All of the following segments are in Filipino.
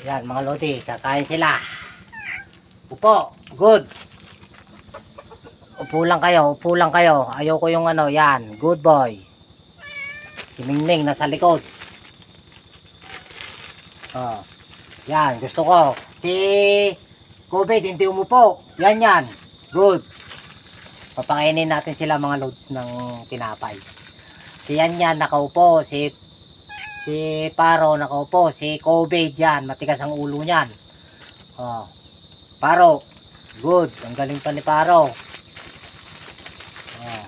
Yan mga lodi, kakain sila. Upo, good. Upo lang kayo, upo lang kayo. Ayoko yung ano, yan, good boy. Si Mingming nasa likod. Oh, yan, gusto ko. Si COVID, hindi umupo. Yan yan, good. Papakainin natin sila mga loads ng tinapay. Si yan yan, nakaupo. Si Paro nakaupo, si COVID yan, matigas ang ulo niyan. Oh. Paro, good. Ang galing pa ni Paro. Oh.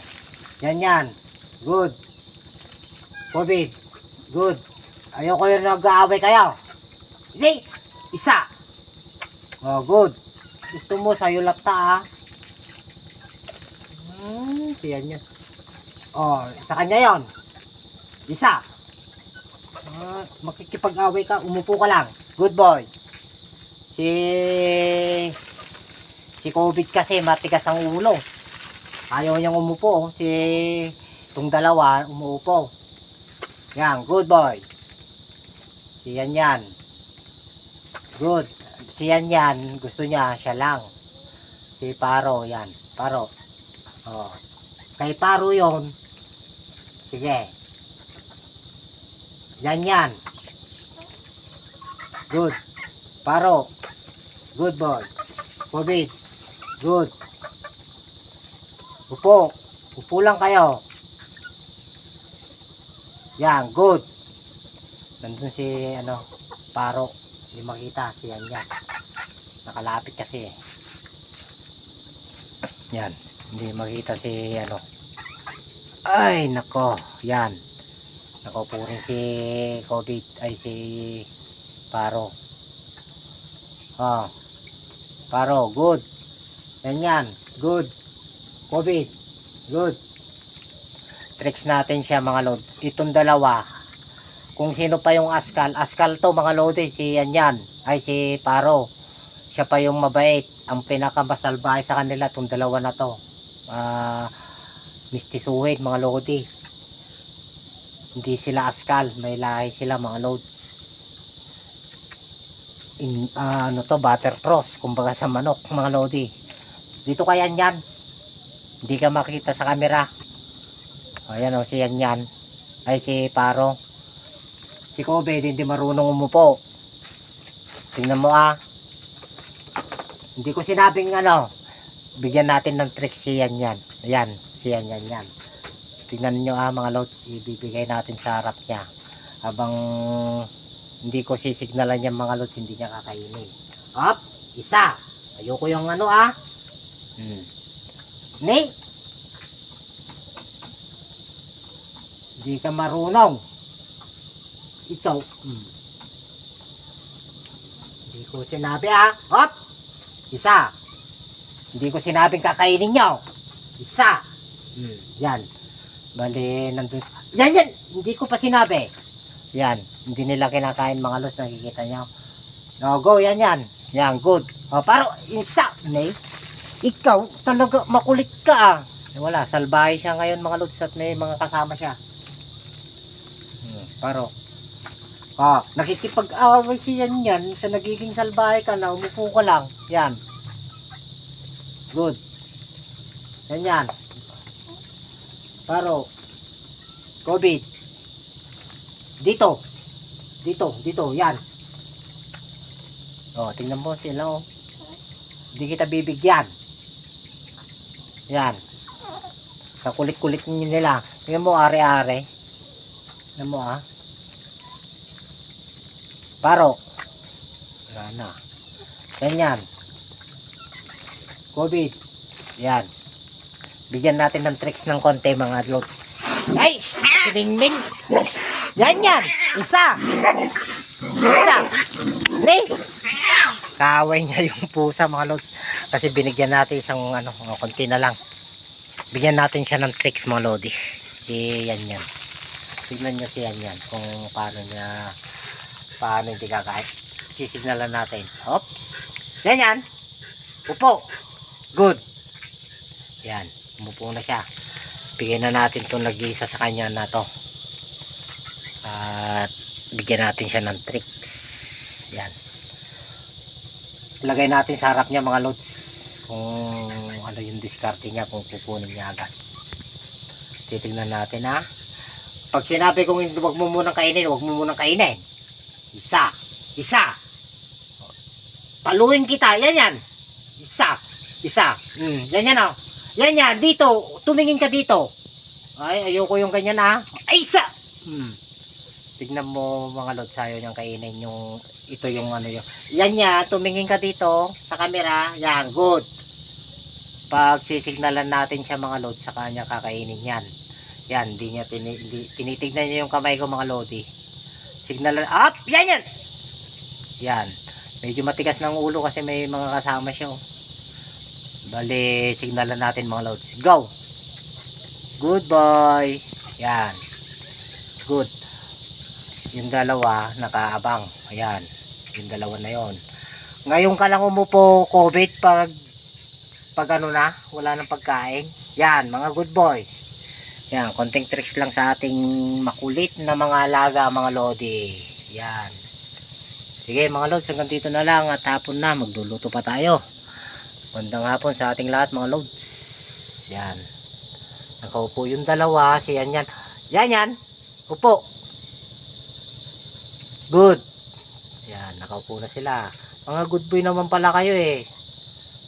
Yan yan, good. COVID, good. Ayoko yung nag-aaway kayo. Hindi, isa. Oh, good. Gusto mo sa'yo lapta Siyan yan. Oh, sa kanya yon. Isa. Makikipag-away ka, umupo ka lang. Good boy. Si COVID kasi matigas ang ulo. Ayaw niyang umupo. Itong dalawa umuupo. Yan, good boy. Si yan yan. Good. Si yan yan, gusto niya siya lang. Si Paro yan. Paro. Oh. Kay Paro yon. Sige. Yan yan. Good. Paro. Good boy. COVID. Good. Upo. Upo lang kayo. Yan. Good. Nandun si Paro. Hindi makita. Si yan yan. Nakalapit kasi Yan. Hindi makita si Ay nako. Yan. Nakaupo rin si COVID ay si Paro. Paro, good. Yan, good. COVID, good. Tricks natin siya mga lord. Itong dalawa, kung sino pa yung askal to mga lord si yan, ay si Paro. Siya pa yung mabait. Ang pinakamasalbahay sa kanila, itong dalawa na to. Mistisuhin mga lodi. Hindi sila askal, may lahi sila mga load. Butter cross, kumbaga sa manok mga lodi. Dito kaya yan. Hindi ka makita sa camera. Ayan si yan. Ay si Paro. Si Kobe hindi marunong umupo. Tingnan mo Hindi ko sinabing bigyan natin ng trick si yan. Ayan, si yan. Tingnan nyo mga loads, ibibigay natin sa harap niya. Habang hindi ko sisignalan yung mga loads, hindi niya kakainin. Up, isa. Ayoko yung Ni. Hindi ka marunong. Ikaw. Hindi ko sinabi Up, isa. Hindi ko sinabing kakainin nyo. Isa. Yan. Bali, nandun. Yan. Hindi ko pa sinabi. Yan. Hindi nila kinakain mga los. Nakikita nyo. No, go. Yan. Yan, good. Paro, isa. Ikaw, talaga makulit ka Wala, salbahe siya ngayon mga lods at may mga kasama siya. Paro. Nakikipag-away siya yan. Sa nagiging salbahe ka na, umupo ka lang. Yan. Good. Yan. Paro. COVID. Dito. Yan. Tingnan mo sila Hindi kita bibigyan. Yan. Kakulit-kulit nila. Tingnan mo are-are. Tingnan mo Paro. Wala na. Yan. COVID. Yan. Bigyan natin ng tricks ng konti mga loads. Ay! Ming. Yan. Isa. Kaaway niya yung pusa mga loads. Kasi binigyan natin isang konti na lang. Bigyan natin siya ng tricks mga lodi. Si yan. Tignan niyo si yan. Kung paano hindi kakain. Sisignalan natin. Oops. Yan. Upo. Good. Yan. Umupo na siya. Bigyan na natin itong nag-iisa sa kanya na to. At bigyan natin siya ng tricks. Yan. Ilagay natin sa harap niya mga lods. Kung ano yung diskarte niya, kung kukunin niya agad. Titignan natin ha. Pag sinabi kong wag mo munang kainin, wag mo munang kainin. Isa. Isa. Paluin kita. Yan yan. Isa. Isa. Yan yan oh. Yan yan. Dito. Tumingin ka dito. Ay, ayoko yung ganyan ha. Ay, isa. Tignan mo mga lods, ayaw niyang kainin yung ito yung ano yung. Yan yan. Tumingin ka dito sa camera. Yan. Good. Pag sisignalan natin siya mga lods, sa kanya kakainin yan. Yan. Tinitignan niya yung kamay ko mga lodi. Signalan. Up. Yan yan. Yan. Medyo matigas ng ulo kasi may mga kasama siya. Bali, signalan natin mga lods. Go! Good boy! Yan. Good. Yung dalawa, nakaabang. Ayan. Yung dalawa na yon. Ngayon ka lang umupo, COVID, pag ano na, wala nang pagkain. Yan, mga good boys. Yan, konting tricks lang sa ating makulit na mga alaga, mga lodi. Yan. Sige mga lods, hanggang dito na lang at hapon na, magluluto pa tayo. Magandang hapon sa ating lahat mga lods. Yan. Nakaupo yung dalawa, si Yan Yan. Yan Yan, upo. Good. Yan, nakaupo na sila. Mga good boy naman pala kayo eh.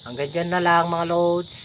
Hanggang dyan na lang mga lods.